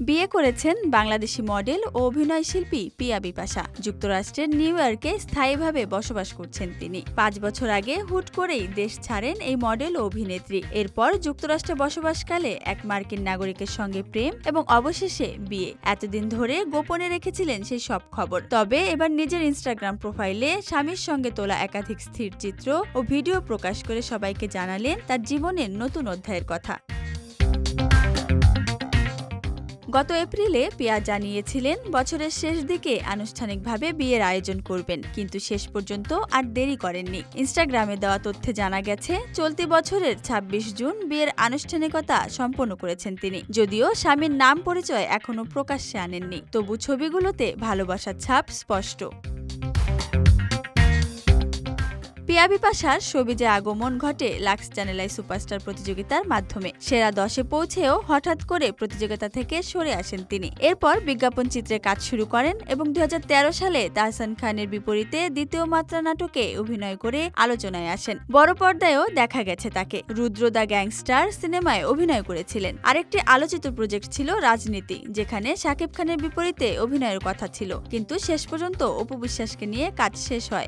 বিয়ে করেছেন বাংলাদেশি মডেল ও অভিনয় শিল্পী পিয়া বিপাশা। যুক্তরাষ্ট্রের নিউ ইয়র্কে স্থায়ীভাবে বসবাস করছেন তিনি। ৫ বছর আগে হুট করেই দেশ ছাড়েন এই মডেল ও অভিনেত্রী। এরপর যুক্তরাষ্ট্রে বসবাসকালে এক মার্কিন নাগরিকের সঙ্গে প্রেম এবং অবশেষে বিয়ে। এতদিন ধরে গোপনে রেখেছিলেন সেই সব খবর। তবে এবার নিজের ইনস্টাগ্রাম প্রোফাইলে স্বামীর সঙ্গে তোলা একাধিক স্থির চিত্র ও ভিডিও প্রকাশ করে সবাইকে জানালেন তার জীবনের নতুন অধ্যায়ের কথা। গত এপ্রিলে পিয়া জানিয়েছিলেন বছরের শেষ দিকে আনুষ্ঠানিকভাবে বিয়ের আয়োজন করবেন, কিন্তু শেষ পর্যন্ত আর দেরি করেননি। ইনস্টাগ্রামে দেওয়া তথ্যে জানা গেছে চলতি বছরের ২৬ জুন বিয়ের আনুষ্ঠানিকতা সম্পন্ন করেছেন তিনি। যদিও স্বামীর নাম পরিচয় এখনো প্রকাশ্যে আনেননি, তবু ছবিগুলোতে ভালোবাসার ছাপ স্পষ্ট। পিয়া বিপাশার শোবিজে আগমন ঘটে লাক্স চ্যানেল আই সুপারস্টার প্রতিযোগিতার মাধ্যমে। সেরা ১০-এ পৌঁছেও হঠাৎ করে প্রতিযোগিতা থেকে সরে আসেন তিনি। এরপর বিজ্ঞাপন চিত্রে কাজ শুরু করেন এবং ২০১৩ সালে তাহসান খানের বিপরীতে দ্বিতীয় মাত্রা নাটকে অভিনয় করে আলোচনায় আসেন। বড় পর্দায়ও দেখা গেছে তাকে। রুদ্র দ্য গ্যাংস্টার সিনেমায় অভিনয় করেছিলেন। আরেকটি আলোচিত প্রজেক্ট ছিল রাজনীতি, যেখানে শাকিব খানের বিপরীতে অভিনয়ের কথা ছিল, কিন্তু শেষ পর্যন্ত অপু বিশ্বাসকে নিয়ে কাজ শেষ হয়।